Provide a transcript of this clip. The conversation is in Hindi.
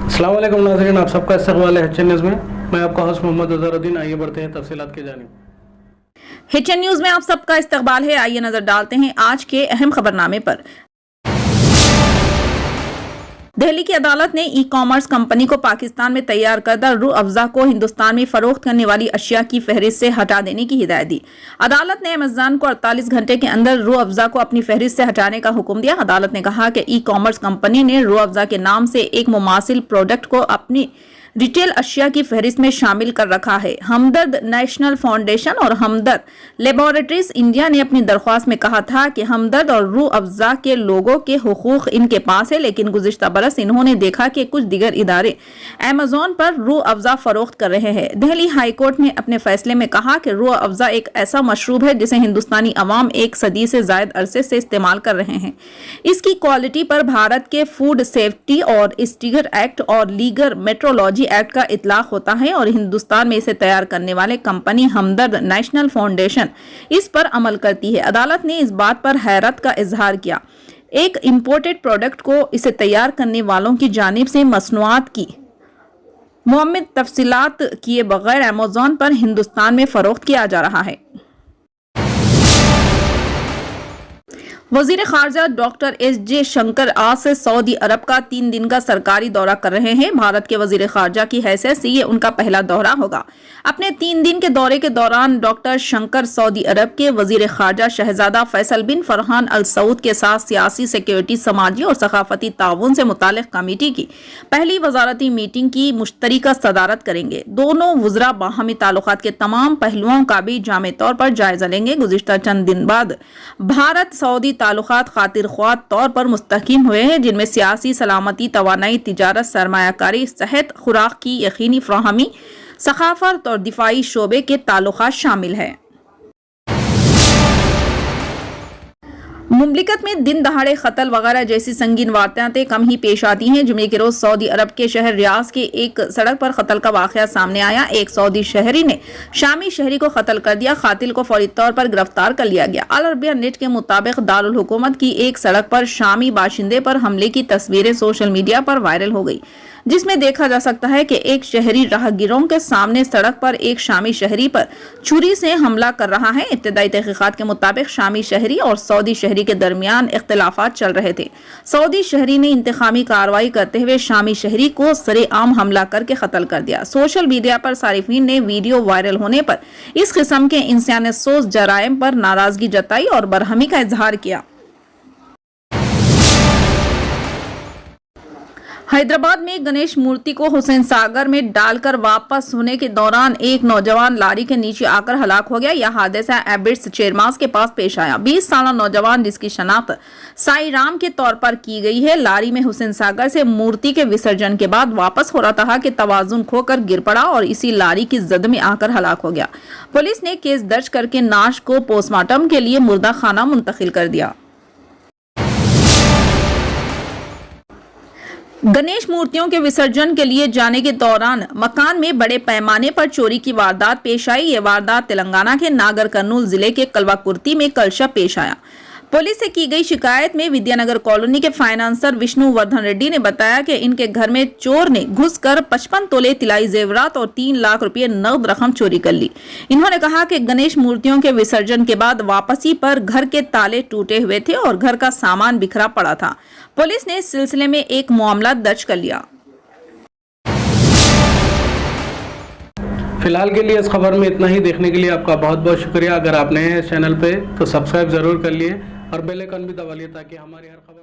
अस्सलाम वालेकुम नाज़रीन, आप सबका इस्तकबाल है एचएन न्यूज़ में। मैं आपका होस्ट मोहम्मद अज़हरुद्दीन। आइए बढ़ते हैं तफसीलात की जानिब। एचएन न्यूज़ में आप सबका इस्तकबाल है। आइए नजर डालते हैं आज के अहम खबरनामे पर। दिल्ली की अदालत ने ई कॉमर्स कंपनी को पाकिस्तान में तैयार करदा रूह अफ़ज़ा को हिंदुस्तान में फरोख्त करने वाली अशिया की फहरिस्त से हटा देने की हिदायत दी। अदालत ने अमेज़न को 48 घंटे के अंदर रूह अफ़ज़ा को अपनी फहरिस्त से हटाने का हुक्म दिया। अदालत ने कहा कि ई कॉमर्स कंपनी ने रूह अफ़ज़ा के नाम से एक मुमासिल प्रोडक्ट को अपनी रिटेल अशिया की फहरिस्त में शामिल कर रखा है। हमदर्द नेशनल फाउंडेशन और हमदर्द लेबोरेटरीज इंडिया ने अपनी दरख्वास्त में कहा था कि हमदर्द और रूह अफ़ज़ा के लोगों के हुकूक इनके पास है, लेकिन गुज़िश्ता बरस इन्होंने देखा कि कुछ दिगर इदारे अमेज़न पर रूह अफ़ज़ा फरोख्त कर रहे हैं। दिल्ली हाई कोर्ट ने अपने फैसले में कहा कि रूह अफ़ज़ा एक ऐसा मशरूब है जिसे हिंदुस्तानी अवाम एक सदी से जायद अरसे से इस्तेमाल कर रहे हैं। इसकी क्वालिटी पर भारत के फूड सेफ्टी और स्टिगर एक्ट और लीगर मेट्रोलॉजी एक्ट का इतलाक होता है और हिंदुस्तान में इसे तैयार करने वाले कंपनी हमदर्द नेशनल फाउंडेशन इस पर अमल करती है। अदालत ने इस बात पर हैरत का इजहार किया। एक इंपोर्टेड प्रोडक्ट को इसे तैयार करने वालों की जानिब से मसनूआत की मुअम्मिद तफसीलात किए बगैर अमेज़न पर हिंदुस्तान में फरोख्त किया जा रहा है। वजीर खारजा डॉक्टर एस शंकर आज से सऊदी अरब का 3 दिन का सरकारी दौरा कर रहे हैं। भारत के वजीर खारजा की हैसियत से ये उनका पहला दौरा होगा। अपने 3 दिन के दौरे के दौरान डॉक्टर शंकर सऊदी अरब के वजीर खारजा शहजादा फैसल बिन फरहान अल सऊद के साथ सियासी, सिक्योरिटी, समाजी और सकाफती ताउन से मुतालिक कमेटी की पहली वजारती मीटिंग की मुश्तरका सदारत करेंगे। दोनों वज़रा बाहमी ताल्लुकात के तमाम पहलुओं का भी जामे तौर पर जायजा लेंगे। गुज़िश्ता चंद दिन बाद भारत सऊदी ताल्लुकात खातिर ख्वाह तौर पर मुस्तहकिम हुए हैं, जिनमें सियासी, सलामती, तवानाई, तिजारत, सरमायाकारी, सेहत, खुराक की यकीनी फराहमी, सखाफत और दिफाई शोबे के ताल्लुकात शामिल हैं। मुमलिकत में दिन दहाड़े कत्ल वगैरह जैसी संगीन वारदातें कम ही पेश आती हैं। जुमे के रोज सऊदी अरब के शहर रियाज के एक सड़क पर कत्ल का वाकया सामने आया। एक सऊदी शहरी ने शामी शहरी को कत्ल कर दिया। कातिल को फौरी तौर पर गिरफ्तार कर लिया गया। अल अरबिया नेट के मुताबिक दारुल हुकूमत की एक सड़क पर शामी बाशिंदे पर हमले की तस्वीरें सोशल मीडिया पर वायरल हो गई, जिसमें देखा जा सकता है कि एक शहरी राहगीरों के सामने सड़क पर एक शामी शहरी पर छुरी से हमला कर रहा है। इब्तदाई तहकीकात के मुताबिक शामी शहरी और सऊदी शहरी के दरमियान इख्तिलाफात चल रहे थे। सऊदी शहरी ने इंतकामी कार्रवाई करते हुए शामी शहरी को सरेआम हमला करके कत्ल कर दिया। सोशल मीडिया पर सारिफीन ने वीडियो वायरल होने पर इस किस्म के इंसानियत सोज जराइम पर नाराजगी जताई और बरहमी का इजहार किया। हैदराबाद में गणेश मूर्ति को हुसैन सागर में डालकर वापस होने के दौरान एक नौजवान लारी के नीचे आकर हलाक हो गया। यह हादसा एबिट्स चेरमास के पास पेश आया। 20 साला नौजवान, जिसकी शनाख्त साई राम के तौर पर की गई है, लारी में हुसैन सागर से मूर्ति के विसर्जन के बाद वापस हो रहा था कि तवाजुन खोकर गिर पड़ा और इसी लारी की जद में आकर हलाक हो गया। पुलिस ने केस दर्ज करके नाश को पोस्टमार्टम के लिए मुर्दा खाना मुंतकिल कर दिया। गणेश मूर्तियों के विसर्जन के लिए जाने के दौरान मकान में बड़े पैमाने पर चोरी की वारदात पेश आई। ये वारदात तेलंगाना के नागर कर्नूल जिले के कलवाकुर्ती में कल शब पेश आया। पुलिस से की गई शिकायत में विद्यानगर कॉलोनी के फाइनेंसर विष्णु वर्धन रेड्डी ने बताया कि इनके घर में चोर ने घुसकर 55 तोले तिलाई जेवरात और 3 लाख रुपए नकद रकम चोरी कर ली। इन्होंने कहा कि गणेश मूर्तियों के विसर्जन के बाद वापसी पर घर के ताले टूटे हुए थे और घर का सामान बिखरा पड़ा था। पुलिस ने इस सिलसिले में एक मामला दर्ज कर लिया। फिलहाल के लिए इस खबर में इतना ही। देखने के लिए आपका बहुत बहुत शुक्रिया। अगर आप नए हैं इस चैनल पे तो सब्सक्राइब जरूर कर लिए और बेल आइकन भी दबा लिए ताकि हमारी हर खबर